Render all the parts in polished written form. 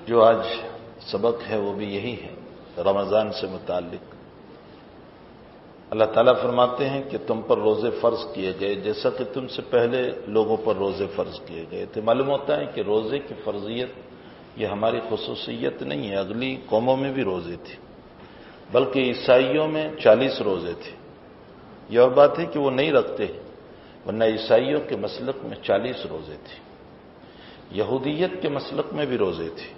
جو آج سبق ہے وہ بھی یہی ہے رمضان سے متعلق۔ اللہ تعالیٰ فرماتے ہیں کہ تم پر روزے فرض کیے گئے جیسا کہ تم سے پہلے لوگوں پر روزے فرض کیے گئے تھے۔ معلوم ہوتا ہے کہ روزے کی فرضیت یہ ہماری خصوصیت نہیں ہے، اگلی قوموں میں بھی روزے تھے، بلکہ عیسائیوں میں 40 روزے تھے۔ یہ اور بات ہے کہ وہ نہیں رکھتے، ورنہ عیسائیوں کے مسلک میں 40 روزے تھے، یہودیت کے مسلک میں بھی روزے تھے۔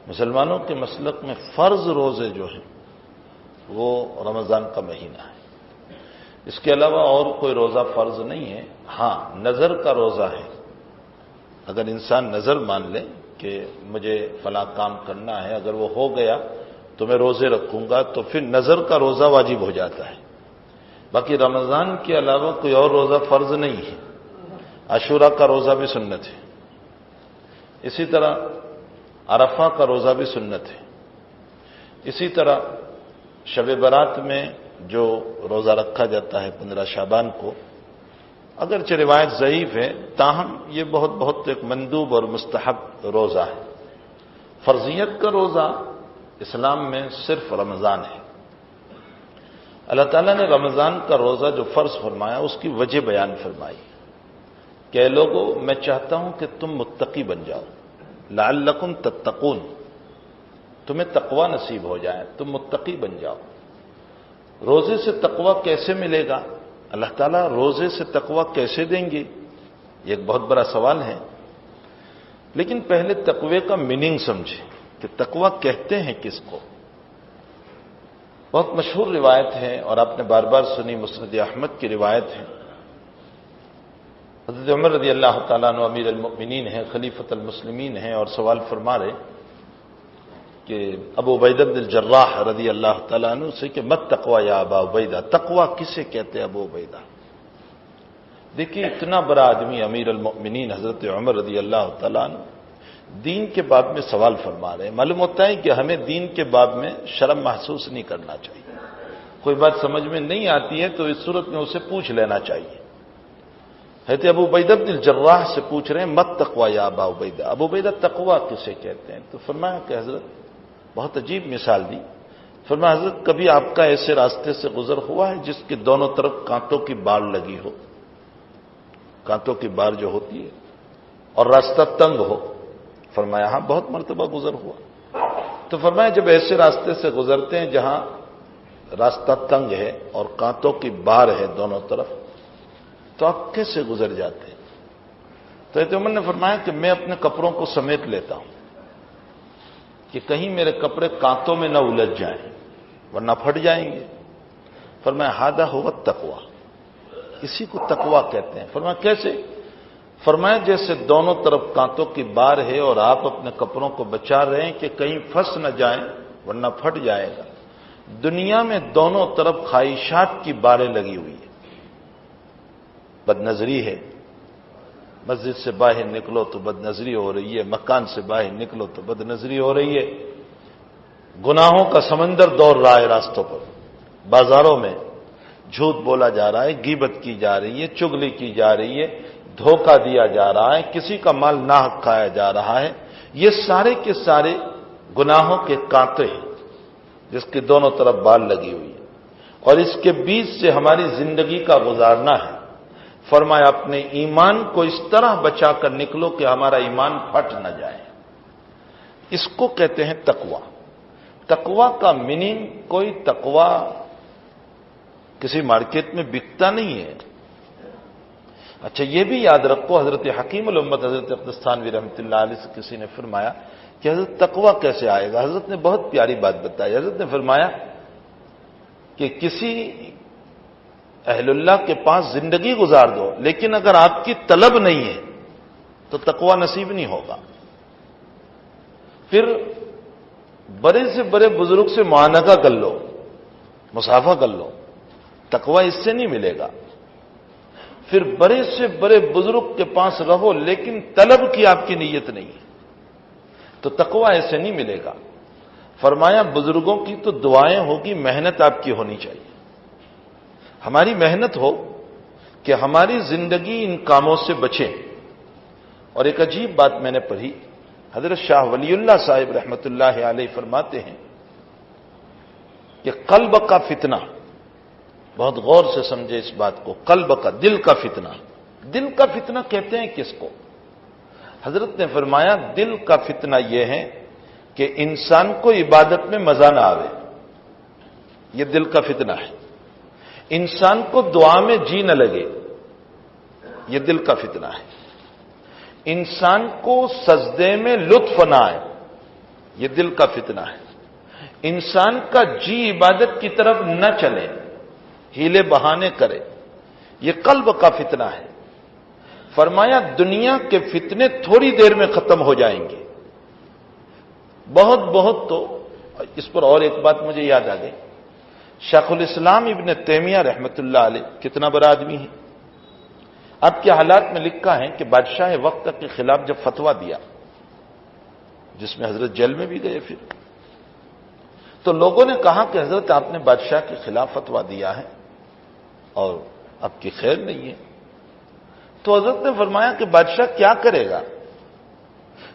مسلمانوں کے مسلک میں فرض روزے جو ہیں وہ رمضان کا مہینہ ہے، اس کے علاوہ اور کوئی روزہ فرض نہیں ہے۔ ہاں، نظر کا روزہ ہے، اگر انسان نظر مان لے کہ مجھے فلاں کام کرنا ہے، اگر وہ ہو گیا تو میں روزے رکھوں گا، تو پھر نظر کا روزہ واجب ہو جاتا ہے۔ باقی رمضان کے علاوہ کوئی اور روزہ فرض نہیں ہے۔ عاشوراء کا روزہ بھی سنت ہے، اسی طرح عرفہ کا روزہ بھی سنت ہے، اسی طرح شب برات میں جو روزہ رکھا جاتا ہے 15 شعبان کو، اگرچہ روایت ضعیف ہے تاہم یہ بہت ایک مندوب اور مستحب روزہ ہے۔ فرضیت کا روزہ اسلام میں صرف رمضان ہے۔ اللہ تعالیٰ نے رمضان کا روزہ جو فرض فرمایا اس کی وجہ بیان فرمائی کہ اے لوگو، میں چاہتا ہوں کہ تم متقی بن جاؤ، لعلکم تتقون، تمہیں تقوی نصیب ہو جائے، تم متقی بن جاؤ۔ روزے سے تقوی کیسے ملے گا؟ اللہ تعالیٰ روزے سے تقوی کیسے دیں گے؟ یہ ایک بہت بڑا سوال ہے، لیکن پہلے تقوی کا میننگ سمجھیں کہ تقوی کہتے ہیں کس کو۔ بہت مشہور روایت ہے اور آپ نے بار بار سنی، مسند احمد کی روایت ہے۔ حضرت عمر رضی اللہ تعالیٰ عنہ امیر المؤمنین ہیں، خلیفۃ المسلمین ہیں، اور سوال فرما رہے کہ ابو عبیدہ بن الجراح رضی اللہ تعالیٰ عنہ سے کہ مت تقوی یا ابا عبیدہ، تقوی کسے کہتے ہیں ابو عبیدہ؟ دیکھیے اتنا بڑا آدمی امیر المؤمنین حضرت عمر رضی اللہ تعالیٰ عنہ دین کے باب میں سوال فرما رہے ہیں۔ معلوم ہوتا ہے کہ ہمیں دین کے باب میں شرم محسوس نہیں کرنا چاہیے۔ کوئی بات سمجھ میں نہیں آتی ہے تو اس صورت میں اسے پوچھ لینا چاہیے۔ حضرت ابو عبیدہ بن الجراح سے پوچھ رہے ہیں مت تقوی یا ابا عبیدہ، ابو عبیدہ تقوی کسے کہتے ہیں؟ تو فرمایا کہ حضرت، بہت عجیب مثال دی، فرمایا حضرت کبھی آپ کا ایسے راستے سے گزر ہوا ہے جس کے دونوں طرف کانٹوں کی بار لگی ہو، کانٹوں کی بار جو ہوتی ہے، اور راستہ تنگ ہو؟ فرمایا ہاں، بہت مرتبہ گزر ہوا۔ تو فرمایا جب ایسے راستے سے گزرتے ہیں جہاں راستہ تنگ ہے اور کانٹوں کی بار ہے دونوں طرف، تو آپ کیسے گزر جاتے ہیں؟ تو حضرت عمر نے فرمایا کہ میں اپنے کپڑوں کو سمیٹ لیتا ہوں کہ کہیں میرے کپڑے کانٹوں میں نہ الجھ جائیں ورنہ پھٹ جائیں گے۔ فرمایا ھذا ھو التقوی، اسی کو تقوی کہتے ہیں۔ فرمایا کیسے؟ فرمایا جیسے دونوں طرف کانٹوں کی بار ہے اور آپ اپنے کپڑوں کو بچا رہے ہیں کہ کہیں پھنس نہ جائیں ورنہ پھٹ جائے گا۔ دنیا میں دونوں طرف خواہشات کی باریں لگی ہوئی ہیں، بد نظری ہے، مسجد سے باہر نکلو تو بد نظری ہو رہی ہے، مکان سے باہر نکلو تو بد نظری ہو رہی ہے، گناہوں کا سمندر دوڑ رہا ہے راستوں پر، بازاروں میں جھوٹ بولا جا رہا ہے، غیبت کی جا رہی ہے، چغلی کی جا رہی ہے، دھوکہ دیا جا رہا ہے، کسی کا مال ناحق کھایا جا رہا ہے۔ یہ سارے کے سارے گناہوں کے کانٹے ہیں جس کی دونوں طرف بال لگی ہوئی ہے، اور اس کے بیچ سے ہماری زندگی کا گزارنا ہے۔ فرمایا اپنے ایمان کو اس طرح بچا کر نکلو کہ ہمارا ایمان پھٹ نہ جائے۔ اس کو کہتے ہیں تقوی۔ تقوی کا میننگ کوئی تقوی کسی مارکیٹ میں بکتا نہیں ہے۔ اچھا یہ بھی یاد رکھو، حضرت حکیم الامت حضرت اقدس تھانوی رحمۃ اللہ علیہ سے کسی نے فرمایا کہ حضرت تقوی کیسے آئے گا؟ حضرت نے بہت پیاری بات بتائی۔ حضرت نے فرمایا کہ کسی اہل اللہ کے پاس زندگی گزار دو، لیکن اگر آپ کی طلب نہیں ہے تو تقوی نصیب نہیں ہوگا۔ پھر بڑے سے بڑے بزرگ سے معانقہ کر لو، مصافحہ کر لو، تقوی اس سے نہیں ملے گا۔ پھر بڑے سے بڑے بزرگ کے پاس رہو لیکن طلب کی آپ کی نیت نہیں ہے تو تقوی ایسے نہیں ملے گا۔ فرمایا بزرگوں کی تو دعائیں ہوگی، محنت آپ کی ہونی چاہیے۔ ہماری محنت ہو کہ ہماری زندگی ان کاموں سے بچے۔ اور ایک عجیب بات میں نے پڑھی حضرت شاہ ولی اللہ صاحب رحمۃ اللہ علیہ فرماتے ہیں کہ قلب کا فتنہ، بہت غور سے سمجھے اس بات کو، قلب کا، دل کا فتنہ۔ دل کا فتنہ کہتے ہیں کس کو؟ حضرت نے فرمایا دل کا فتنہ یہ ہے کہ انسان کو عبادت میں مزہ نہ آوے، یہ دل کا فتنہ ہے۔ انسان کو دعا میں جی نہ لگے، یہ دل کا فتنہ ہے۔ انسان کو سجدے میں لطف نہ آئے، یہ دل کا فتنہ ہے۔ انسان کا جی عبادت کی طرف نہ چلے، ہیلے بہانے کرے، یہ قلب کا فتنہ ہے۔ فرمایا دنیا کے فتنے تھوڑی دیر میں ختم ہو جائیں گے، بہت تو۔ اس پر اور ایک بات مجھے یاد آ گئی، شیخ الاسلام ابن تیمیہ رحمۃ اللہ علیہ کتنا بڑا آدمی ہے۔ اب کے حالات میں لکھا ہے کہ بادشاہ وقت کے خلاف جب فتویٰ دیا، جس میں حضرت جیل میں بھی گئے، پھر تو لوگوں نے کہا کہ حضرت آپ نے بادشاہ کے خلاف فتویٰ دیا ہے اور اب کی خیر نہیں ہے۔ تو حضرت نے فرمایا کہ بادشاہ کیا کرے گا،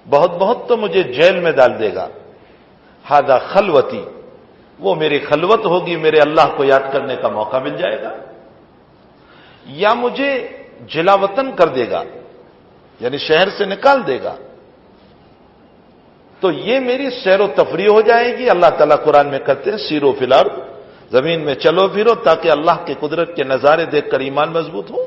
بہت تو مجھے جیل میں ڈال دے گا، ہذا خلوتی، وہ میری خلوت ہوگی، میرے اللہ کو یاد کرنے کا موقع مل جائے گا، یا مجھے جلا وطن کر دے گا، یعنی شہر سے نکال دے گا، تو یہ میری سیر و تفریح ہو جائے گی۔ اللہ تعالیٰ قرآن میں کہتے ہیں سیرو فی الارض، زمین میں چلو پھرو تاکہ اللہ کے قدرت کے نظارے دیکھ کر ایمان مضبوط ہو۔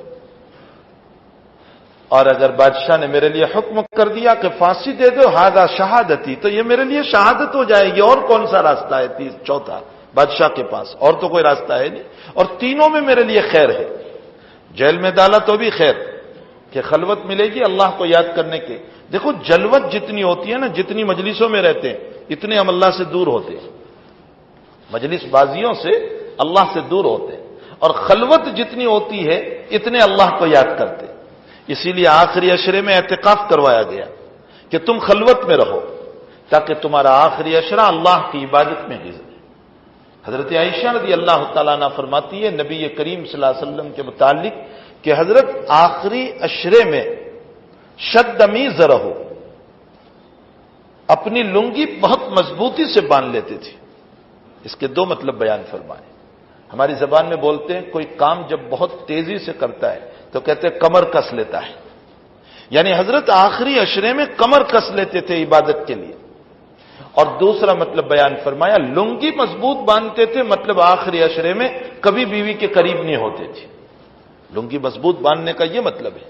اور اگر بادشاہ نے میرے لیے حکم کر دیا کہ پھانسی دے دو، ہذا شہادتی، تو یہ میرے لیے شہادت ہو جائے گی، اور کون سا راستہ ہے؟ چوتھا، بادشاہ کے پاس اور تو کوئی راستہ ہے نہیں، اور تینوں میں میرے لیے خیر ہے۔ جیل میں ڈالا تو بھی خیر کہ خلوت ملے گی اللہ کو یاد کرنے کے۔ دیکھو جلوت جتنی ہوتی ہے نا، جتنی مجلسوں میں رہتے ہیں اتنے ہم اللہ سے دور ہوتے ہیں، مجلس بازیوں سے اللہ سے دور ہوتے ہیں، اور خلوت جتنی ہوتی ہے اتنے اللہ کو یاد کرتے ہیں۔ اسی لیے آخری عشرے میں اعتکاف کروایا گیا کہ تم خلوت میں رہو تاکہ تمہارا آخری عشرہ اللہ کی عبادت میں گزرے۔ حضرت عائشہ رضی اللہ تعالیٰ عنہ فرماتی ہے نبی کریم صلی اللہ علیہ وسلم کے متعلق کہ حضرت آخری عشرے میں شد میزرہ، اپنی لنگی بہت مضبوطی سے باندھ لیتے تھے۔ اس کے دو مطلب بیان فرمائے۔ ہماری زبان میں بولتے ہیں کوئی کام جب بہت تیزی سے کرتا ہے تو کہتے ہیں کمر کس لیتا ہے، یعنی حضرت آخری عشرے میں کمر کس لیتے تھے عبادت کے لیے۔ اور دوسرا مطلب بیان فرمایا لنگی مضبوط باندھتے تھے، مطلب آخری عشرے میں کبھی بیوی کے قریب نہیں ہوتے تھے۔ لنگی مضبوط باندھنے کا یہ مطلب ہے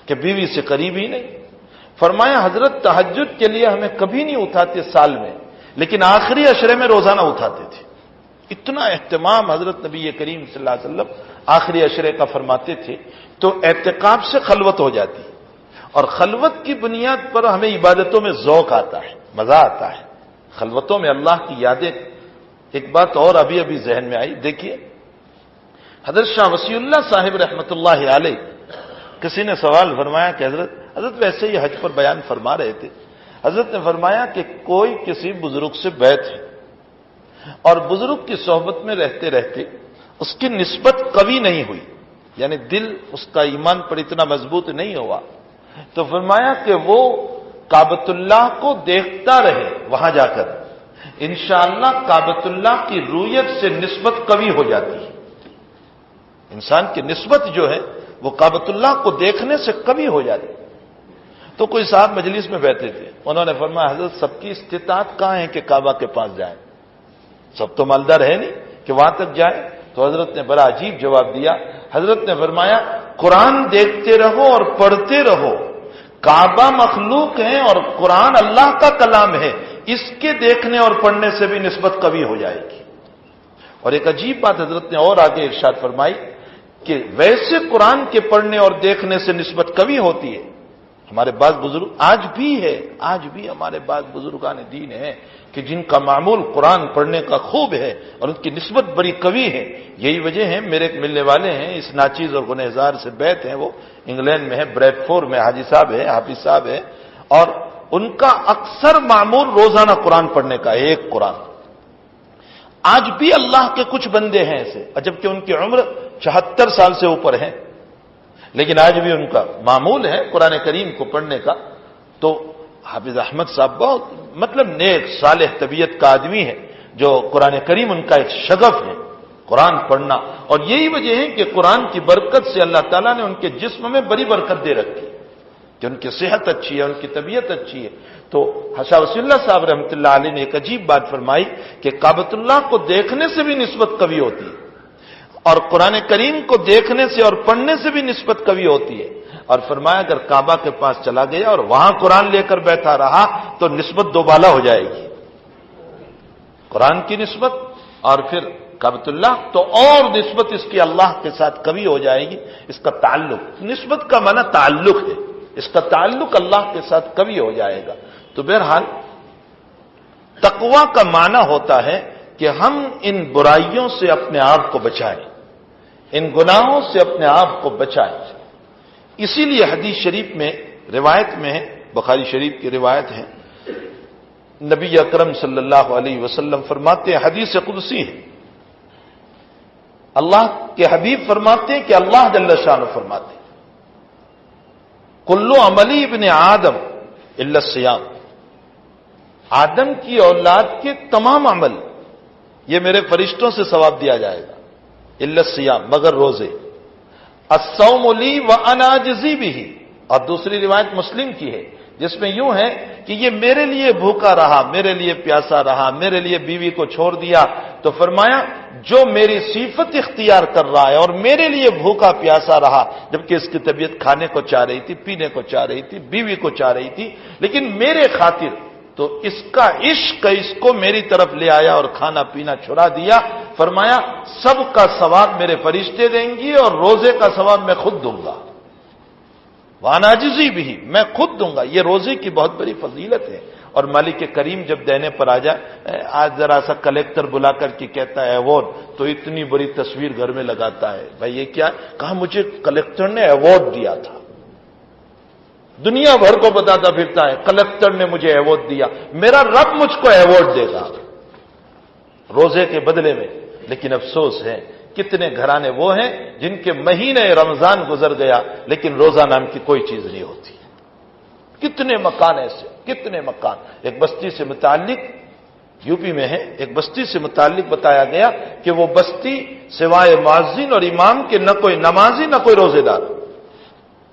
کہ بیوی سے قریب ہی نہیں۔ فرمایا حضرت تہجد کے لیے ہمیں کبھی نہیں اٹھاتے سال میں، لیکن آخری عشرے میں روزانہ اٹھاتے تھے۔ اتنا اہتمام حضرت نبی کریم صلی اللہ علیہ وسلم آخری عشرے کا فرماتے تھے۔ تو اعتکاف سے خلوت ہو جاتی، اور خلوت کی بنیاد پر ہمیں عبادتوں میں ذوق آتا ہے، مزہ آتا ہے، خلوتوں میں اللہ کی یادیں۔ ایک بات اور ابھی ذہن میں آئی، دیکھیے حضرت شاہ وسیع اللہ صاحب رحمۃ اللہ علیہ، کسی نے سوال فرمایا کہ حضرت ویسے ہی حج پر بیان فرما رہے تھے، حضرت نے فرمایا کہ کوئی کسی بزرگ سے بیعت ہے اور بزرگ کی صحبت میں رہتے رہتے اس کی نسبت قوی نہیں ہوئی، یعنی دل اس کا ایمان پر اتنا مضبوط نہیں ہوا، تو فرمایا کہ وہ کعبۃ اللہ کو دیکھتا رہے وہاں جا کر، انشاءاللہ کعبۃ اللہ کی رویت سے نسبت قوی ہو جاتی ہے۔ انسان کی نسبت جو ہے وہ کعبۃ اللہ کو دیکھنے سے قوی ہو جاتی ہے۔ تو کوئی صاحب مجلس میں بیٹھے تھے، انہوں نے فرمایا حضرت سب کی استطاعت کہاں ہے کہ کعبہ کے پاس جائیں، سب تو مالدار ہے نہیں کہ وہاں تک جائیں۔ تو حضرت نے بڑا عجیب جواب دیا، حضرت نے فرمایا قرآن دیکھتے رہو اور پڑھتے رہو، کعبہ مخلوق ہے اور قرآن اللہ کا کلام ہے، اس کے دیکھنے اور پڑھنے سے بھی نسبت قوی ہو جائے گی۔ اور ایک عجیب بات حضرت نے اور آگے ارشاد فرمائی کہ ویسے قرآن کے پڑھنے اور دیکھنے سے نسبت قوی ہوتی ہے۔ ہمارے بعض بزرگ آج بھی ہمارے بعض بزرگان دین ہیں کہ جن کا معمول قرآن پڑھنے کا خوب ہے اور ان کی نسبت بڑی قوی ہے۔ یہی وجہ ہے، میرے ایک ملنے والے ہیں اس ناچیز اور گنہگار سے بیت ہیں، وہ انگلینڈ میں ہے، بریڈ فور میں حاجی صاحب ہے، حافظ صاحب ہے، اور ان کا اکثر معمول روزانہ قرآن پڑھنے کا ہے، ایک قرآن۔ آج بھی اللہ کے کچھ بندے ہیں ایسے، جبکہ ان کی عمر 74 سال سے اوپر ہے، لیکن آج بھی ان کا معمول ہے قرآن کریم کو پڑھنے کا۔ تو حافظ احمد صاحب بہت مطلب نیک صالح طبیعت کا آدمی ہے، جو قرآن کریم ان کا ایک شغف ہے قرآن پڑھنا، اور یہی وجہ ہے کہ قرآن کی برکت سے اللہ تعالیٰ نے ان کے جسم میں بڑی برکت دے رکھی کہ ان کی صحت اچھی ہے، ان کی طبیعت اچھی ہے۔ تو شاہ ولی اللہ صاحب رحمۃ اللہ علیہ نے ایک عجیب بات فرمائی کہ کعبۃ اللہ کو دیکھنے سے بھی نسبت قوی ہوتی ہے، اور قرآن کریم کو دیکھنے سے اور پڑھنے سے بھی نسبت قوی ہوتی ہے، اور فرمایا اگر کعبہ کے پاس چلا گیا اور وہاں قرآن لے کر بیٹھا رہا تو نسبت دوبالا ہو جائے گی، قرآن کی نسبت اور پھر کعبۃ اللہ، تو اور نسبت اس کی اللہ کے ساتھ قوی ہو جائے گی۔ اس کا تعلق، نسبت کا معنی تعلق ہے، اس کا تعلق اللہ کے ساتھ قوی ہو جائے گا۔ تو بہرحال تقویٰ کا معنی ہوتا ہے کہ ہم ان برائیوں سے اپنے آپ کو بچائیں، ان گناہوں سے اپنے آپ کو بچائیں۔ اسی لیے حدیث شریف میں روایت میں ہے، بخاری شریف کی روایت ہے، نبی اکرم صلی اللہ علیہ وسلم فرماتے ہیں، حدیث قدسی ہے، اللہ کے حبیب فرماتے ہیں کہ اللہ جل شانہ فرماتے ہیں، کلو عملی ابن آدم الا الصیام، آدم کی اولاد کے تمام عمل یہ میرے فرشتوں سے ثواب دیا جائے گا، الا الصیام مگر روزے، الصوم لی وانا اجزی بہ، اور دوسری روایت مسلم کی ہے جس میں یوں ہے کہ یہ میرے لیے بھوکا رہا، میرے لیے پیاسا رہا، میرے لیے بیوی کو چھوڑ دیا، تو فرمایا جو میری صفت اختیار کر رہا ہے اور میرے لیے بھوکا پیاسا رہا، جبکہ اس کی طبیعت کھانے کو چاہ رہی تھی، پینے کو چاہ رہی تھی، بیوی کو چاہ رہی تھی، لیکن میرے خاطر تو اس کا عشق اس کو میری طرف لے آیا اور کھانا پینا چھڑا دیا، فرمایا سب کا ثواب میرے فرشتے دیں گی اور روزے کا ثواب میں خود دوں گا، وانا اجزی بہ، میں خود دوں گا۔ یہ روزے کی بہت بڑی فضیلت ہے، اور مالک کریم جب دینے پر آ جائے، آج ذرا سا کلیکٹر بلا کر کے کہتا ہے ایوارڈ، تو اتنی بڑی تصویر گھر میں لگاتا ہے، بھائی یہ کیا؟ کہا مجھے کلیکٹر نے ایوارڈ دیا تھا، دنیا بھر کو بتاتا پھرتا ہے کلیکٹر نے مجھے ایوارڈ دیا، میرا رب مجھ کو ایوارڈ دے گا روزے کے بدلے میں۔ لیکن افسوس ہے کتنے گھرانے وہ ہیں جن کے مہینے رمضان گزر گیا لیکن روزہ نام کی کوئی چیز نہیں ہوتی، کتنے مکان ایسے، کتنے مکان۔ ایک بستی سے متعلق یو پی میں ہے، ایک بستی سے متعلق بتایا گیا کہ وہ بستی سوائے مؤذن اور امام کے نہ کوئی نمازی نہ کوئی روزے دار،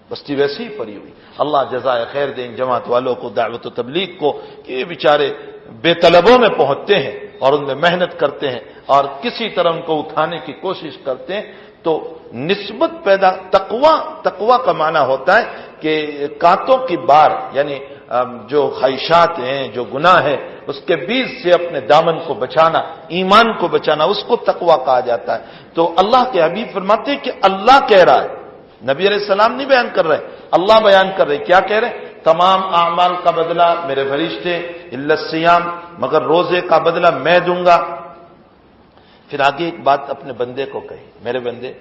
بستی ویسی ہی پڑی ہوئی۔ اللہ جزائے خیر دیں جماعت والوں کو، دعوت و تبلیغ کو، کہ یہ بیچارے بے طلبوں میں پہنچتے ہیں اور ان میں محنت کرتے ہیں اور کسی طرح ان کو اٹھانے کی کوشش کرتے ہیں، تو نسبت پیدا، تقویٰ کا معنی ہوتا ہے کہ کانٹوں کی بار، یعنی جو خواہشات ہیں، جو گناہ ہے، اس کے بیچ سے اپنے دامن کو بچانا، ایمان کو بچانا، اس کو تقویٰ کہا جاتا ہے۔ تو اللہ کے حبیب فرماتے ہیں کہ اللہ کہہ رہا ہے، نبی علیہ السلام نہیں بیان کر رہے، اللہ بیان کر رہے، کیا کہہ رہے؟ تمام اعمال کا بدلہ میرے فرشتے، الا الصیام مگر روزے کا بدلہ میں دوں گا۔ پھر آگے ایک بات اپنے بندے کو کہی، میرے بندے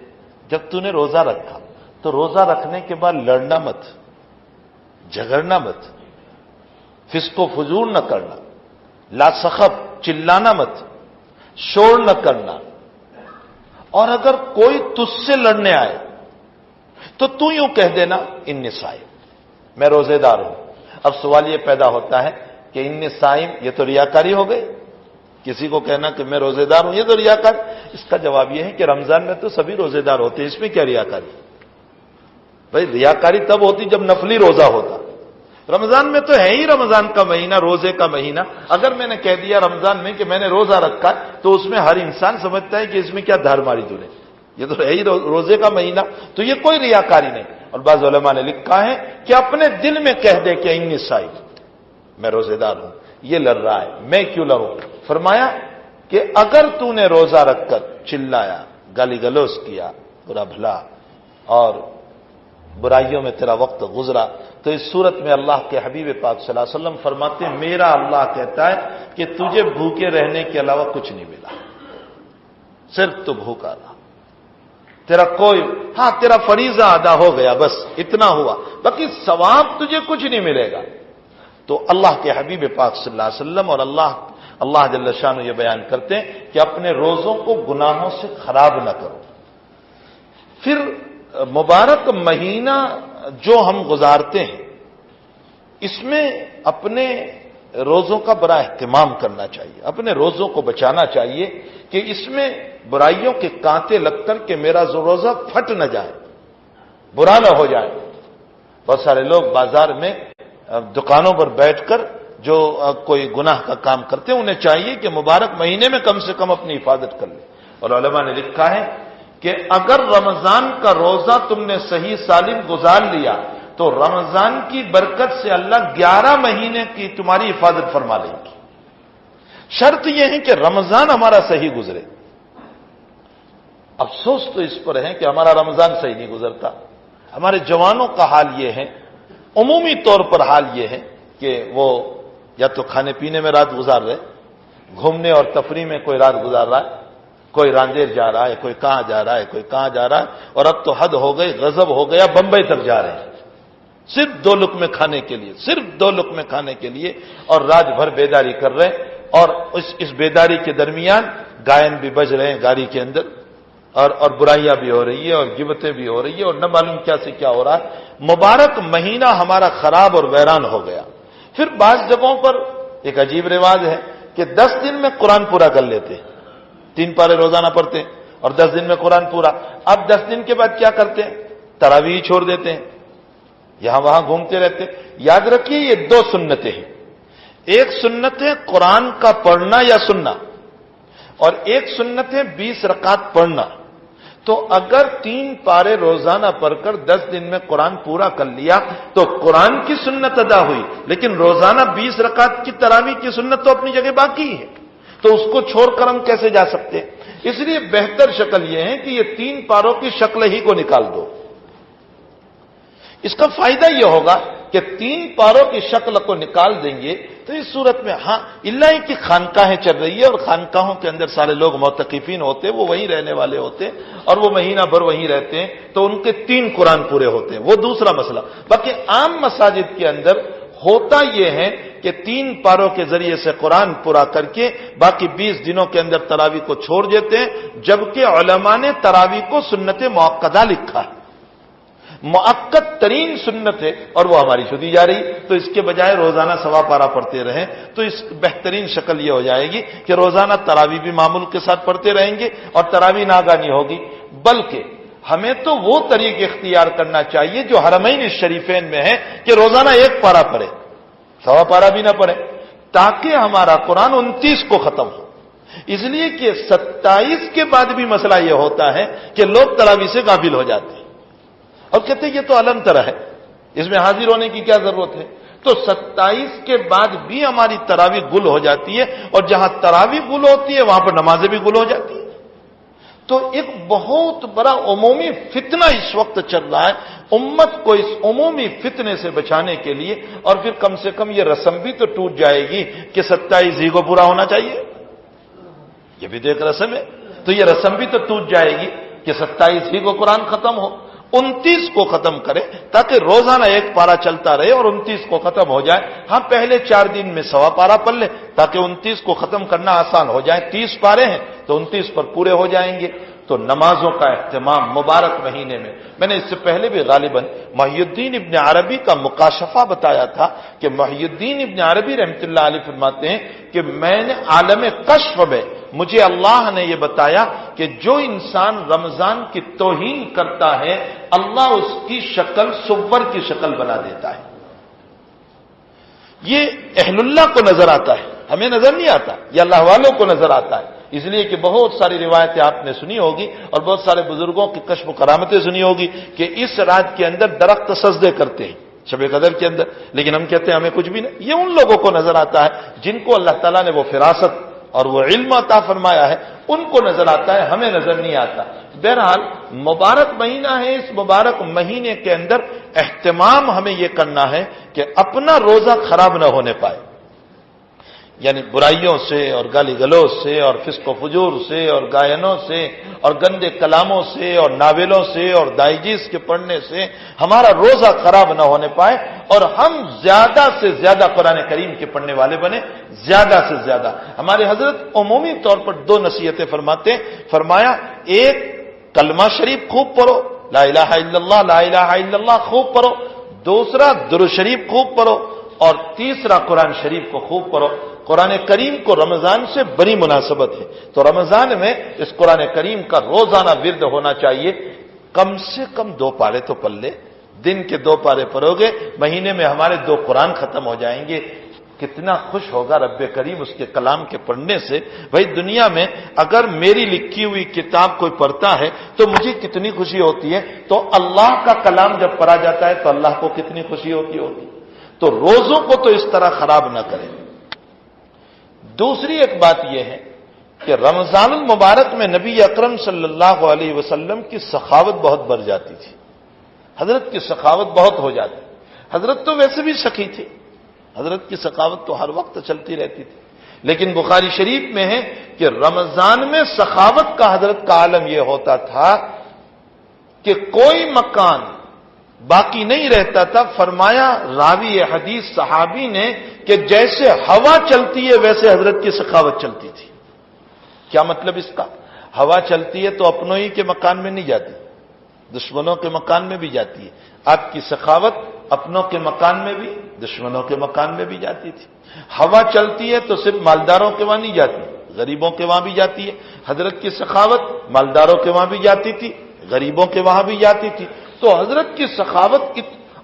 جب تو نے روزہ رکھا تو روزہ رکھنے کے بعد لڑنا مت، جھگڑنا مت، فسق و فجور نہ کرنا، لا سخب چلانا مت، شور نہ کرنا، اور اگر کوئی تجھ سے لڑنے آئے تو تو یوں کہہ دینا انی صائم، میں روزے دار ہوں۔ اب سوال یہ پیدا ہوتا ہے کہ انی صائم، یہ تو ریاکاری ہو گئی، کسی کو کہنا کہ میں روزے دار ہوں یہ تو ریاکاری۔ اس کا جواب یہ ہے کہ رمضان میں تو سبھی روزے دار ہوتے ہیں، اس میں کیا ریاکاری؟ بھائی ریاکاری تب ہوتی جب نفلی روزہ ہوتا، رمضان میں تو ہے ہی رمضان کا مہینہ، روزے کا مہینہ۔ اگر میں نے کہہ دیا رمضان میں کہ میں نے روزہ رکھا تو اس میں ہر انسان سمجھتا ہے کہ اس میں کیا دھار ماری تو نے، یہ تو ہے ہی روزے کا مہینہ، تو یہ کوئی ریاکاری نہیں۔ اور بعض علماء نے لکھا ہے کہ اپنے دل میں کہہ دے کہ انی صائم، میں روزے دار ہوں، یہ لڑ رہا ہے میں کیوں لڑوں؟ فرمایا کہ اگر تو نے روزہ رکھ کر چلایا، گالی گلوز کیا، برا بھلا اور برائیوں میں تیرا وقت گزرا، تو اس صورت میں اللہ کے حبیب پاک صلی اللہ علیہ وسلم فرماتے ہیں میرا اللہ کہتا ہے کہ تجھے بھوکے رہنے کے علاوہ کچھ نہیں ملا، صرف تو بھوکا رہا، تیرا کوئی، ہاں تیرا فریضہ ادا ہو گیا، بس اتنا ہوا، باقی ثواب تجھے کچھ نہیں ملے گا۔ تو اللہ کے حبیب پاک صلی اللہ علیہ وسلم اور اللہ جل شانہ یہ بیان کرتے ہیں کہ اپنے روزوں کو گناہوں سے خراب نہ کرو۔ پھر مبارک مہینہ جو ہم گزارتے ہیں اس میں اپنے روزوں کا بڑا اہتمام کرنا چاہیے، اپنے روزوں کو بچانا چاہیے کہ اس میں برائیوں کے کانٹے لگ کر کہ میرا روزہ پھٹ نہ جائے، برا نہ ہو جائے۔ بہت سارے لوگ بازار میں دکانوں پر بیٹھ کر جو کوئی گناہ کا کام کرتے ہیں، انہیں چاہیے کہ مبارک مہینے میں کم سے کم اپنی حفاظت کر لیں۔ اور علماء نے لکھا ہے کہ اگر رمضان کا روزہ تم نے صحیح سالم گزار لیا تو رمضان کی برکت سے اللہ 11 مہینے کی تمہاری حفاظت فرما لیں گی۔ شرط یہ ہے کہ رمضان ہمارا صحیح گزرے۔ افسوس تو اس پر ہے کہ ہمارا رمضان صحیح نہیں گزرتا۔ ہمارے جوانوں کا حال یہ ہے، عمومی طور پر حال یہ ہے کہ وہ یا تو کھانے پینے میں رات گزار رہے، گھومنے اور تفریح میں کوئی رات گزار رہا ہے، کوئی راندیر جا رہا ہے، کوئی کہاں جا رہا ہے، کوئی کہاں جا رہا ہے، اور اب تو حد ہو گئی، غضب ہو گیا، بمبئی تک جا رہے ہیں صرف 2 لقمے کھانے کے لیے، صرف 2 لقمے کھانے کے لیے، اور رات بھر بیداری کر رہے ہیں۔ اور اس بیداری کے درمیان گائن بھی بج رہے ہیں گاڑی کے اندر، اور برائیاں بھی ہو رہی ہے، اور غیبتیں بھی ہو رہی ہے، اور نہ معلوم کیا سے کیا ہو رہا ہے۔ مبارک مہینہ ہمارا خراب اور ویران ہو گیا۔ پھر بعض جگہوں پر ایک عجیب رواج ہے کہ 10 دن میں قرآن پورا کر لیتے ہیں، 3 پارے روزانہ پڑھتے ہیں، اور 10 دن میں قرآن پورا۔ اب 10 دن کے بعد کیا کرتے ہیں؟ تراویح چھوڑ دیتے ہیں، یہاں وہاں گھومتے رہتے ہیں۔ یاد رکھیے یہ 2 سنتیں ہیں، ایک سنت ہے قرآن کا پڑھنا یا سننا، اور ایک سنت ہے 20 رکعت پڑھنا۔ تو اگر 3 پارے روزانہ پڑھ کر 10 دن میں قرآن پورا کر لیا تو قرآن کی سنت ادا ہوئی، لیکن روزانہ 20 رکعت کی تراویح کی سنت تو اپنی جگہ باقی ہے، تو اس کو چھوڑ کر ہم کیسے جا سکتے ہیں؟ اس لیے بہتر شکل یہ ہے کہ یہ 3 پاروں کی شکل ہی کو نکال دو۔ اس کا فائدہ یہ ہوگا کہ 3 پاروں کی شکل کو نکال دیں گے تو اس صورت میں ہاں اللہ کی خانقاہیں چل رہی ہے، اور خانقاہوں کے اندر سارے لوگ معتکفین ہوتے ہیں، وہ وہیں رہنے والے ہوتے ہیں، اور وہ مہینہ بھر وہیں رہتے ہیں، تو ان کے 3 قرآن پورے ہوتے ہیں، وہ دوسرا مسئلہ۔ باقی عام مساجد کے اندر ہوتا یہ ہے کہ 3 پاروں کے ذریعے سے قرآن پورا کر کے باقی 20 دنوں کے اندر تراویح کو چھوڑ دیتے ہیں، جبکہ علماء نے تراویح کو سنت مؤکدہ لکھا ہے، مؤکد ترین سنت ہے، اور وہ ہماری چھوٹی جا رہی، تو اس کے بجائے روزانہ 1.25 پارہ پڑھتے رہیں تو اس بہترین شکل یہ ہو جائے گی کہ روزانہ تراویح بھی معمول کے ساتھ پڑھتے رہیں گے، اور تراویح ناگہانی ہوگی۔ بلکہ ہمیں تو وہ طریق اختیار کرنا چاہیے جو حرمین الشریفین میں ہے کہ روزانہ 1 پارہ پڑھے، 1.25 پارہ بھی نہ پڑھے، تاکہ ہمارا قرآن 29 کو ختم ہو۔ اس لیے کہ 27 کے بعد بھی مسئلہ یہ ہوتا ہے کہ لوگ تراویح سے غافل ہو جاتے ہیں اور کہتے ہیں یہ تو علم طرح ہے، اس میں حاضر ہونے کی کیا ضرورت ہے؟ تو 27 کے بعد بھی ہماری تراویح گل ہو جاتی ہے، اور جہاں تراویح گل ہوتی ہے وہاں پر نمازیں بھی گل ہو جاتی ہیں۔ تو ایک بہت بڑا عمومی فتنہ اس وقت چل رہا ہے، امت کو اس عمومی فتنے سے بچانے کے لیے، اور پھر کم سے کم یہ رسم بھی تو ٹوٹ جائے گی کہ 27 ہی کو پورا ہونا چاہیے، یہ بھی تو ایک رسم ہے، تو یہ رسم بھی تو ٹوٹ جائے گی کہ 27 ہی کو قرآن ختم ہو، 29 کو ختم کرے تاکہ روزانہ 1 پارہ چلتا رہے اور 29 کو ختم ہو جائے۔ ہاں پہلے 4 دن میں 1.25 پارہ پڑھ لے تاکہ 29 کو ختم کرنا آسان ہو جائے، 30 پارے ہیں تو 29 پر پورے ہو جائیں گے۔ تو نمازوں کا اہتمام مبارک مہینے میں نے اس سے پہلے بھی غالباً محی الدین ابن عربی کا مکاشفہ بتایا تھا کہ محی الدین ابن عربی رحمۃ اللہ علیہ فرماتے ہیں کہ میں نے عالم کشف میں مجھے اللہ نے یہ بتایا کہ جو انسان رمضان کی توہین کرتا ہے اللہ اس کی شکل سور کی شکل بنا دیتا ہے۔ یہ اہل اللہ کو نظر آتا ہے، ہمیں نظر نہیں آتا، یہ اللہ والوں کو نظر آتا ہے، اس لیے کہ بہت ساری روایتیں آپ نے سنی ہوگی اور بہت سارے بزرگوں کی کشف و کرامتیں سنی ہوگی کہ اس رات کے اندر درخت سجدے کرتے ہیں شب قدر کے اندر، لیکن ہم کہتے ہیں ہمیں کچھ بھی نہیں۔ یہ ان لوگوں کو نظر آتا ہے جن کو اللہ تعالیٰ نے وہ فراست اور وہ علم عطا فرمایا ہے، ان کو نظر آتا ہے، ہمیں نظر نہیں آتا۔ بہرحال مبارک مہینہ ہے، اس مبارک مہینے کے اندر اہتمام ہمیں یہ کرنا ہے کہ اپنا روزہ خراب نہ ہونے پائے، یعنی برائیوں سے اور گالی گلوچ سے اور فسق و فجور سے اور گائنوں سے اور گندے کلاموں سے اور ناولوں سے اور دائجیز کے پڑھنے سے ہمارا روزہ خراب نہ ہونے پائے، اور ہم زیادہ سے زیادہ قرآن کریم کے پڑھنے والے بنے، زیادہ سے زیادہ۔ ہمارے حضرت عمومی طور پر 2 نصیحتیں فرماتے ہیں، فرمایا ایک کلمہ شریف خوب پڑھو، لا الہ الا اللہ لا الہ الا اللہ خوب پڑھو، دوسرا درود شریف خوب پڑھو، اور تیسرا قرآن شریف کو خوب پڑھو. قرآن کریم کو رمضان سے بڑی مناسبت ہے، تو رمضان میں اس قرآن کریم کا روزانہ ورد ہونا چاہیے. کم سے کم 2 پارے تو پڑھ لے. دن کے 2 پارے پڑھو گے، مہینے میں ہمارے 2 قرآن ختم ہو جائیں گے. کتنا خوش ہوگا رب کریم اس کے کلام کے پڑھنے سے. بھائی دنیا میں اگر میری لکھی ہوئی کتاب کوئی پڑھتا ہے تو مجھے کتنی خوشی ہوتی ہے، تو اللہ کا کلام جب پڑھا جاتا ہے تو اللہ کو کتنی خوشی ہوتی ہوگی. تو روزوں کو تو اس طرح خراب نہ کریں. دوسری ایک بات یہ ہے کہ رمضان المبارک میں نبی اکرم صلی اللہ علیہ وسلم کی سخاوت بہت بڑھ جاتی تھی. حضرت کی سخاوت بہت ہو جاتی. حضرت تو ویسے بھی سخی تھی، حضرت کی سخاوت تو ہر وقت چلتی رہتی تھی، لیکن بخاری شریف میں ہے کہ رمضان میں سخاوت کا حضرت کا عالم یہ ہوتا تھا کہ کوئی مکان باقی نہیں رہتا تھا. فرمایا راوی حدیث صحابی نے کہ جیسے ہوا چلتی ہے ویسے حضرت کی سخاوت چلتی تھی. کیا مطلب اس کا؟ ہوا چلتی ہے تو اپنوں ہی کے مکان میں نہیں جاتی، دشمنوں کے مکان میں بھی جاتی ہے. آپ کی سخاوت اپنوں کے مکان میں بھی، دشمنوں کے مکان میں بھی جاتی تھی. ہوا چلتی ہے تو صرف مالداروں کے وہاں نہیں جاتی، غریبوں کے وہاں بھی جاتی ہے. حضرت کی سخاوت مالداروں کے وہاں بھی جاتی تھی، غریبوں کے وہاں بھی جاتی تھی. تو حضرت کی سخاوت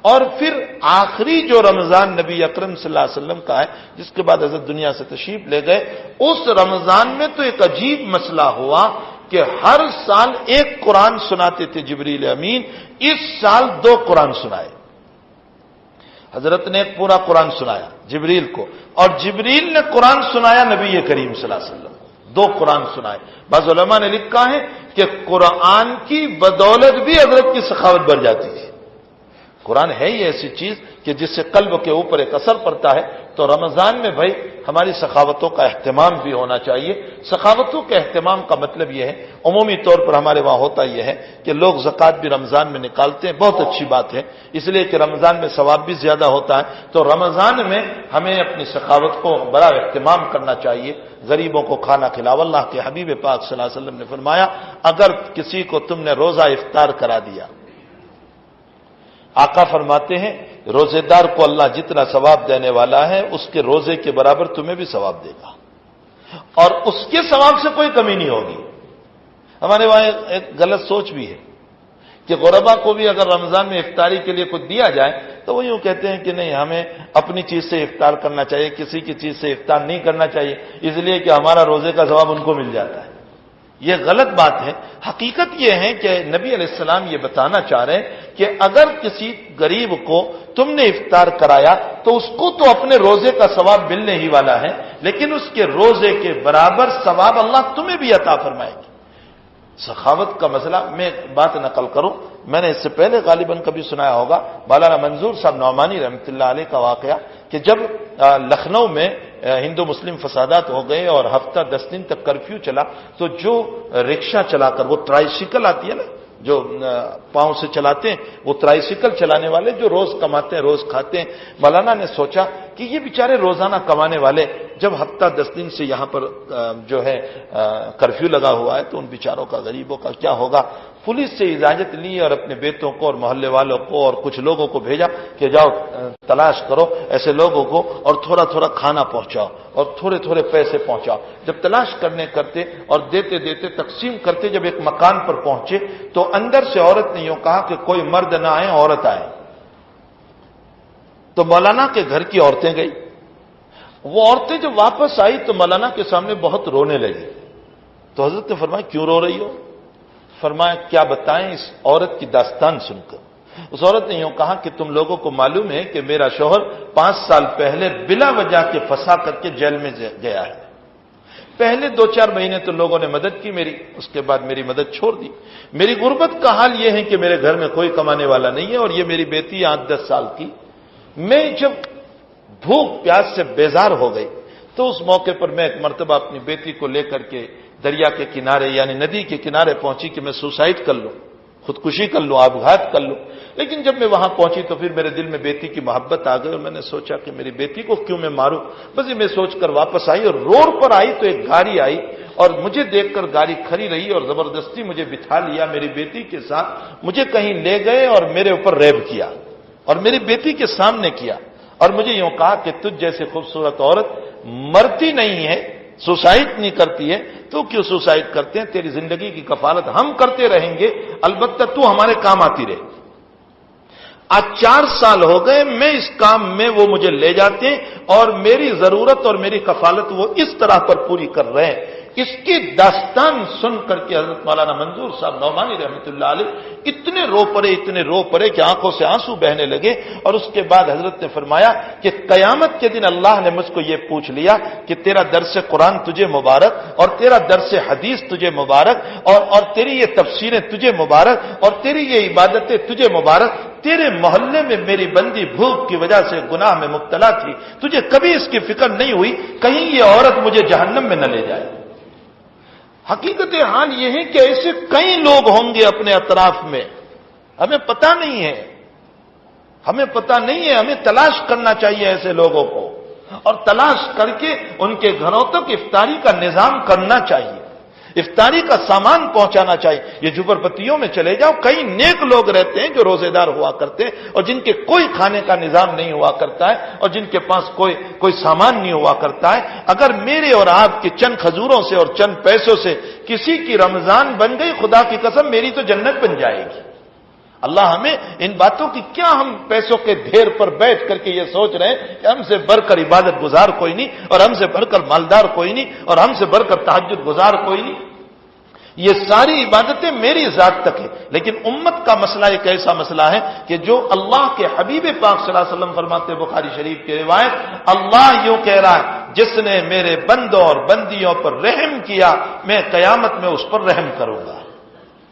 اور پھر آخری جو رمضان نبی اکرم صلی اللہ علیہ وسلم کا ہے، جس کے بعد حضرت دنیا سے تشریف لے گئے، اس رمضان میں تو ایک عجیب مسئلہ ہوا کہ ہر سال 1 قرآن سناتے تھے جبریل امین. اس سال 2 قرآن سنائے. حضرت نے ایک پورا قرآن سنایا جبریل کو، اور جبریل نے قرآن سنایا نبی کریم صلی اللہ علیہ وسلم کو. 2 قرآن سنائے. بعض علماء نے لکھا ہے کہ قرآن کی بدولت بھی حضرت کی سخاوت بڑھ جاتی تھی. قرآن ہے ہی ایسی چیز کہ جس سے قلب کے اوپر ایک اثر پڑتا ہے. تو رمضان میں بھائی ہماری سخاوتوں کا اہتمام بھی ہونا چاہیے. سخاوتوں کے اہتمام کا مطلب یہ ہے، عمومی طور پر ہمارے وہاں ہوتا یہ ہے کہ لوگ زکوٰۃ بھی رمضان میں نکالتے ہیں. بہت اچھی بات ہے، اس لیے کہ رمضان میں ثواب بھی زیادہ ہوتا ہے. تو رمضان میں ہمیں اپنی سخاوت کو بڑا اہتمام کرنا چاہیے. غریبوں کو کھانا کھلاؤ. اللہ کے حبیب پاک صلی اللہ علیہ وسلم نے فرمایا اگر کسی کو تم نے روزہ افطار کرا دیا، آقا فرماتے ہیں روزے دار کو اللہ جتنا ثواب دینے والا ہے اس کے روزے کے برابر تمہیں بھی ثواب دے گا، اور اس کے ثواب سے کوئی کمی نہیں ہوگی. ہمارے وہاں ایک غلط سوچ بھی ہے کہ غربا کو بھی اگر رمضان میں افطاری کے لیے کچھ دیا جائے تو وہ یوں کہتے ہیں کہ نہیں، ہمیں اپنی چیز سے افطار کرنا چاہیے، کسی کی چیز سے افطار نہیں کرنا چاہیے، اس لیے کہ ہمارا روزے کا ثواب ان کو مل جاتا ہے. یہ غلط بات ہے. حقیقت یہ ہے کہ نبی علیہ السلام یہ بتانا چاہ رہے ہیں کہ اگر کسی غریب کو تم نے افطار کرایا تو اس کو تو اپنے روزے کا ثواب ملنے ہی والا ہے، لیکن اس کے روزے کے برابر ثواب اللہ تمہیں بھی عطا فرمائے گی. سخاوت کا مسئلہ میں ایک بات نقل کروں، میں نے اس سے پہلے غالباً کبھی سنایا ہوگا، مولانا منظور صاحب نعمانی رحمۃ اللہ علیہ کا واقعہ کہ جب لکھنؤ میں ہندو مسلم فسادات ہو گئے اور ہفتہ 10 دن تک کرفیو چلا، تو جو رکشہ چلا کر، وہ ٹرائسیکل آتی ہے نا جو پاؤں سے چلاتے ہیں، وہ ٹرائسیکل چلانے والے جو روز کماتے ہیں روز کھاتے ہیں، مولانا نے سوچا کہ یہ بیچارے روزانہ کمانے والے جب ہفتہ 10 دن سے یہاں پر جو ہے کرفیو لگا ہوا ہے تو ان بیچاروں کا، غریبوں کا کیا ہوگا. پولیس سے اجازت لی اور اپنے بیٹوں کو اور محلے والوں کو اور کچھ لوگوں کو بھیجا کہ جاؤ تلاش کرو ایسے لوگوں کو اور تھوڑا تھوڑا کھانا پہنچاؤ اور تھوڑے تھوڑے پیسے پہنچاؤ. جب تلاش کرتے اور دیتے تقسیم کرتے، جب ایک مکان پر پہنچے تو اندر سے عورت نے یوں کہا کہ کوئی مرد نہ آئے، عورت آئے. تو مولانا کے گھر کی عورتیں گئی. وہ عورتیں جب واپس آئی تو مولانا کے سامنے بہت رونے لگی. تو حضرت نے فرمایا کیوں رو رہی ہو؟ فرمایا کیا بتائیں اس عورت کی داستان سن کر. اس عورت نے یوں کہا کہ تم لوگوں کو معلوم ہے کہ میرا شوہر 5 سال پہلے بلا وجہ کے پھنسا کر کے جیل میں گیا ہے. پہلے 2-4 مہینے تو لوگوں نے مدد کی میری، اس کے بعد میری مدد چھوڑ دی. میری غربت کا حال یہ ہے کہ میرے گھر میں کوئی کمانے والا نہیں ہے، اور یہ میری بیٹی 8-10 سال کی. میں جب بھوک پیاس سے بیزار ہو گئی تو اس موقع پر میں ایک مرتبہ اپنی بیٹی کو لے کر کے دریا کے کنارے یعنی ندی کے کنارے پہنچی کہ میں سوسائڈ کر لوں، خودکشی کر لوں، آبگھات کر لوں. لیکن جب میں وہاں پہنچی تو پھر میرے دل میں بیٹی کی محبت آ گئی اور میں نے سوچا کہ میری بیٹی کو کیوں میں ماروں. بس یہ میں سوچ کر واپس آئی اور روڈ پر آئی تو ایک گاڑی آئی اور مجھے دیکھ کر گاڑی کھڑی رہی اور زبردستی مجھے بٹھا لیا میری بیٹی کے ساتھ. مجھے کہیں لے گئے اور میرے اوپر ریپ کیا اور میری بیٹی کے سامنے کیا. اور مجھے یوں کہا کہ تجھ جیسے خوبصورت عورت مرتی نہیں ہے، سوسائڈ نہیں کرتی ہے، تو کیوں سوسائڈ کرتے ہیں؟ تیری زندگی کی کفالت ہم کرتے رہیں گے، البتہ تو ہمارے کام آتی رہے۔ آج 4 سال ہو گئے میں اس کام میں، وہ مجھے لے جاتے ہیں اور میری ضرورت اور میری کفالت وہ اس طرح پر پوری کر رہے ہیں۔ اس کی داستان سن کر کے حضرت مولانا منظور صاحب نعمانی رحمۃ اللہ علیہ اتنے رو پڑے کہ آنکھوں سے آنسو بہنے لگے، اور اس کے بعد حضرت نے فرمایا کہ قیامت کے دن اللہ نے مجھ کو یہ پوچھ لیا کہ تیرا درس قرآن تجھے مبارک، اور تیرا درس حدیث تجھے مبارک، اور تیری یہ تفسیریں تجھے مبارک، اور تیری یہ عبادتیں تجھے مبارک، تیرے محلے میں میری بندی بھوک کی وجہ سے گناہ میں مبتلا تھی، تجھے کبھی اس کی فکر نہیں ہوئی کہیں یہ عورت مجھے جہنم میں نہ لے جائے۔ حقیقت حال یہ ہے کہ ایسے کئی لوگ ہوں گے اپنے اطراف میں، ہمیں پتہ نہیں ہے، ہمیں تلاش کرنا چاہیے ایسے لوگوں کو، اور تلاش کر کے ان کے گھروں تک افطاری کا نظام کرنا چاہیے، افطاری کا سامان پہنچانا چاہیے۔ یہ جھوپڑ پٹیوں میں چلے جاؤ، کئی نیک لوگ رہتے ہیں جو روزے دار ہوا کرتے ہیں اور جن کے کوئی کھانے کا نظام نہیں ہوا کرتا ہے اور جن کے پاس کوئی سامان نہیں ہوا کرتا ہے۔ اگر میرے اور آپ کے چند کھجوروں سے اور چند پیسوں سے کسی کی رمضان بن گئی، خدا کی قسم میری تو جنت بن جائے گی۔ اللہ ہمیں ان باتوں کی کیا، ہم پیسوں کے ڈھیر پر بیٹھ کر کے یہ سوچ رہے ہیں کہ ہم سے بڑھ کر عبادت گزار کوئی نہیں، اور ہم سے بڑھ کر مالدار کوئی نہیں، اور ہم سے بڑھ کر تہجد گزار کوئی نہیں۔ یہ ساری عبادتیں میری ذات تک ہے، لیکن امت کا مسئلہ ایک ایسا مسئلہ ہے کہ جو اللہ کے حبیب پاک صلی اللہ علیہ وسلم فرماتے ہیں بخاری شریف کی روایت، اللہ یوں کہہ رہا ہے جس نے میرے بندوں اور بندیوں پر رحم کیا میں قیامت میں اس پر رحم کروں گا۔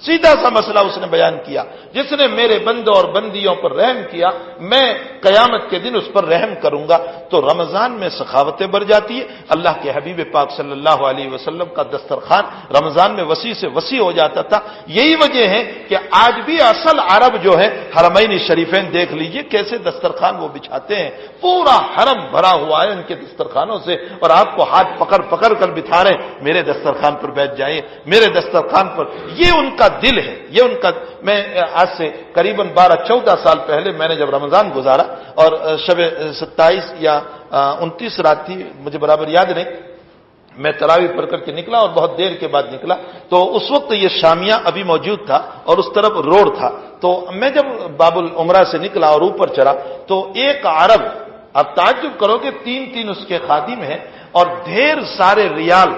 سیدھا سا مسئلہ اس نے بیان کیا، جس نے میرے بندوں اور بندیوں پر رحم کیا میں قیامت کے دن اس پر رحم کروں گا۔ تو رمضان میں سخاوتیں بڑھ جاتی ہے، اللہ کے حبیب پاک صلی اللہ علیہ وسلم کا دسترخوان رمضان میں وسیع سے وسیع ہو جاتا تھا۔ یہی وجہ ہے کہ آج بھی اصل عرب جو ہے، حرمین شریفین دیکھ لیجئے کیسے دسترخوان وہ بچھاتے ہیں، پورا حرم بھرا ہوا ہے ان کے دسترخوانوں سے، اور آپ کو ہاتھ پکڑ کر بٹھا رہے ہیں، میرے دسترخوان پر بیٹھ جائیے، میرے دسترخوان پر۔ یہ ان کا دل ہے، یہ ان کا۔ میں آج سے قریباً 12-14 سال پہلے میں نے جب رمضان گزارا اور شب 27 یا 29 رات تھی، مجھے برابر یاد نہیں، میں تراویح پڑھ کر کے نکلا اور بہت دیر کے بعد نکلا، تو اس وقت یہ شامیہ ابھی موجود تھا اور اس طرف روڈ تھا۔ تو میں جب باب العمرہ سے نکلا اور اوپر چڑھا تو ایک عرب، آپ تعجب کرو کہ 3 اس کے خادم ہیں اور ڈھیر سارے ریال،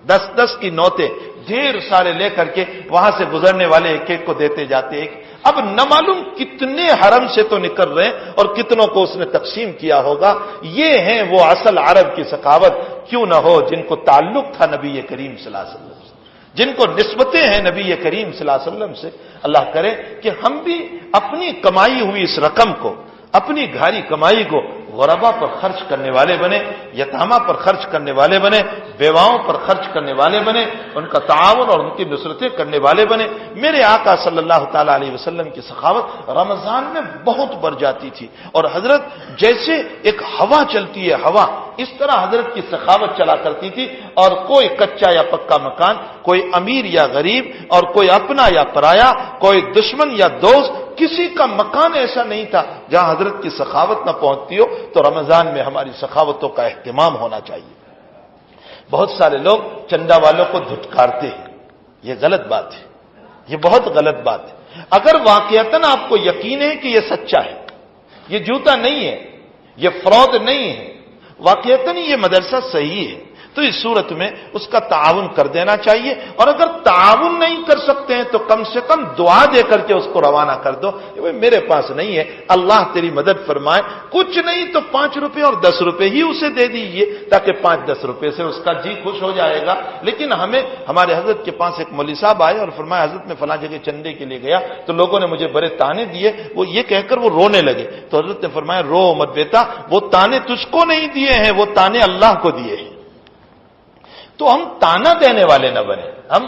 10 کی نوٹیں ڈھیر سارے لے کر کے وہاں سے گزرنے والے ایک ایک کو دیتے جاتے ہیں۔ اب نہ معلوم کتنے حرم سے تو نکل رہے ہیں اور کتنوں کو اس نے تقسیم کیا ہوگا۔ یہ ہیں وہ اصل عرب کی سخاوت، کیوں نہ ہو جن کو تعلق تھا نبی کریم صلی اللہ علیہ وسلم سے، جن کو نسبتیں ہیں نبی کریم صلی اللہ علیہ وسلم سے۔ اللہ کرے کہ ہم بھی اپنی کمائی ہوئی اس رقم کو، اپنی گھاری کمائی کو غربا پر خرچ کرنے والے بنے، یتامہ پر خرچ کرنے والے بنے، بیواؤں پر خرچ کرنے والے بنے، ان کا تعاون اور ان کی نصرتیں کرنے والے بنے۔ میرے آقا صلی اللہ تعالی علیہ وسلم کی سخاوت رمضان میں بہت بڑھ جاتی تھی، اور حضرت جیسے ایک ہوا چلتی ہے ہوا، اس طرح حضرت کی سخاوت چلا کرتی تھی، اور کوئی کچا یا پکا مکان، کوئی امیر یا غریب، اور کوئی اپنا یا پرایا، کوئی دشمن یا دوست، کسی کا مکان ایسا نہیں تھا جہاں حضرت کی سخاوت نہ پہنچتی ہو۔ تو رمضان میں ہماری سخاوتوں کا اہتمام ہونا چاہیے۔ بہت سارے لوگ چندہ والوں کو دھٹکارتے ہیں، یہ غلط بات ہے، یہ بہت غلط بات ہے۔ اگر واقعتاً آپ کو یقین ہے کہ یہ سچا ہے، یہ جھوٹا نہیں ہے، یہ فراڈ نہیں ہے، واقعتاً یہ مدرسہ صحیح ہے، تو اس صورت میں اس کا تعاون کر دینا چاہیے، اور اگر تعاون نہیں کر سکتے ہیں تو کم سے کم دعا دے کر کے اس کو روانہ کر دو کہ میرے پاس نہیں ہے، اللہ تیری مدد فرمائے، کچھ نہیں تو 5 روپے اور 10 روپے ہی اسے دے دیجئے، تاکہ 5-10 روپے سے اس کا جی خوش ہو جائے گا۔ لیکن ہمارے حضرت کے پاس ایک مولوی صاحب آئے اور فرمایا حضرت میں فلاں جگہ چندے کے لیے گیا تو لوگوں نے مجھے بڑے تانے دیے، وہ یہ کہہ کر وہ رونے لگے، تو حضرت نے فرمایا رو مت بیٹا، وہ تانے تجھ کو نہیں دیے ہیں، وہ تانے اللہ کو دیے ہیں۔ تو ہم تانا دینے والے نہ بنے، ہم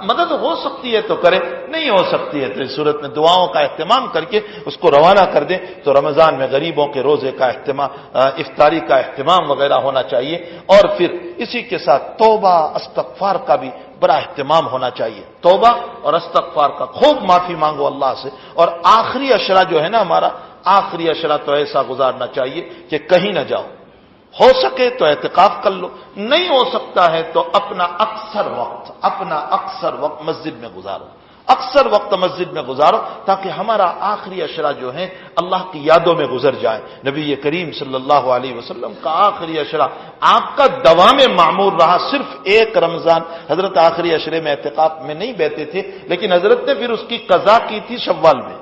مدد ہو سکتی ہے تو کریں، نہیں ہو سکتی ہے تو اس صورت میں دعاؤں کا اہتمام کر کے اس کو روانہ کر دیں۔ تو رمضان میں غریبوں کے روزے کا اہتمام، افطاری کا اہتمام وغیرہ ہونا چاہیے، اور پھر اسی کے ساتھ توبہ استغفار کا بھی بڑا اہتمام ہونا چاہیے۔ توبہ اور استغفار کا خوب معافی مانگو اللہ سے، اور آخری اشرا جو ہے نا ہمارا آخری عشرہ تو ایسا گزارنا چاہیے کہ کہیں نہ جاؤ، ہو سکے تو اعتکاف کر لو، نہیں ہو سکتا ہے تو اپنا اکثر وقت مسجد میں گزارو، اکثر وقت مسجد میں گزارو، تاکہ ہمارا آخری عشرہ جو ہے اللہ کی یادوں میں گزر جائے۔ نبی کریم صلی اللہ علیہ وسلم کا آخری عشرہ آپ کا دوام معمول رہا، صرف ایک رمضان حضرت آخری عشرے میں اعتکاف میں نہیں بیٹھے تھے، لیکن حضرت نے پھر اس کی قضا کی تھی شوال میں۔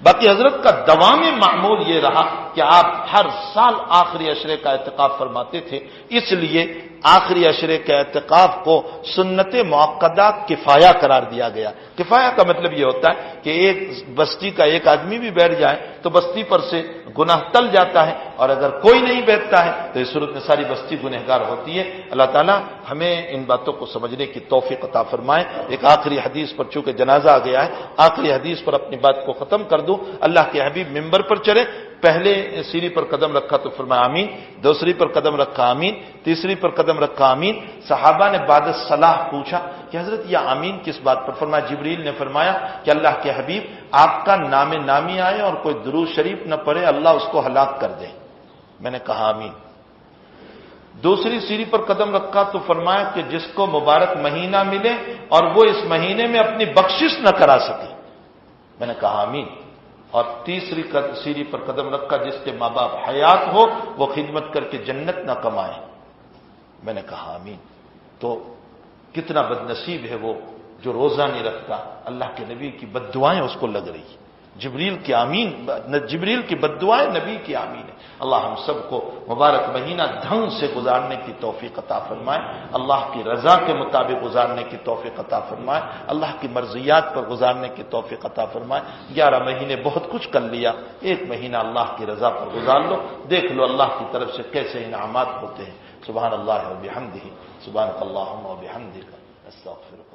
باقی حضرت کا دوام معمول یہ رہا کہ آپ ہر سال آخری عشرے کا اعتکاف فرماتے تھے، اس لیے آخری عشرے کے اعتکاف کو سنت مؤکدہ کفایہ قرار دیا گیا۔ کفایہ کا مطلب یہ ہوتا ہے کہ ایک بستی کا ایک آدمی بھی بیٹھ جائے تو بستی پر سے گناہ ٹل جاتا ہے، اور اگر کوئی نہیں بیٹھتا ہے تو اس صورت میں ساری بستی گنہگار ہوتی ہے۔ اللہ تعالیٰ ہمیں ان باتوں کو سمجھنے کی توفیق عطا فرمائے۔ ایک آخری حدیث پر چونکہ جنازہ آ گیا ہے، آخری حدیث پر اپنی بات کو ختم کر دوں۔ اللہ کے حبیب ممبر پر چڑھے، پہلے سیڑھی پر قدم رکھا تو فرمایا آمین، دوسری پر قدم رکھا آمین، تیسری پر قدم رکھا آمین۔ صحابہ نے بعد الصلاح پوچھا کہ حضرت یہ آمین کس بات پر؟ فرمایا جبریل نے فرمایا کہ اللہ کے حبیب آپ کا نام نامی آئے اور کوئی درود شریف نہ پڑھے، اللہ اس کو ہلاک کر دے۔ میں نے کہا آمین۔ دوسری سیڑھی پر قدم رکھا تو فرمایا کہ جس کو مبارک مہینہ ملے اور وہ اس مہینے میں اپنی بخشش نہ کرا سکے، میں نے کہا آمین۔ اور تیسری سیڑھی پر قدم رکھا جس کے ماں باپ حیات ہو وہ خدمت کر کے جنت نہ کمائے، میں نے کہا آمین۔ تو کتنا بد نصیب ہے وہ جو روزہ نہیں رکھتا، اللہ کے نبی کی بد دعائیں اس کو لگ رہی ہیں، جبریل کی بد دعائیں نبی کی آمین ہے۔ اللہ ہم سب کو مبارک مہینہ ڈھنگ سے گزارنے کی توفیق عطا فرمائے، اللہ کی رضا کے مطابق گزارنے کی توفیق عطا فرمائے، اللہ کی مرضیات پر گزارنے کی توفیق عطا فرمائے۔ 11 مہینے بہت کچھ کر لیا، ایک مہینہ اللہ کی رضا پر گزار لو، دیکھ لو اللہ کی طرف سے کیسے انعامات ہوتے ہیں۔ سبحان اللہ و بحمدہ، سبحانک اللہم و بحمدک، استغفرک۔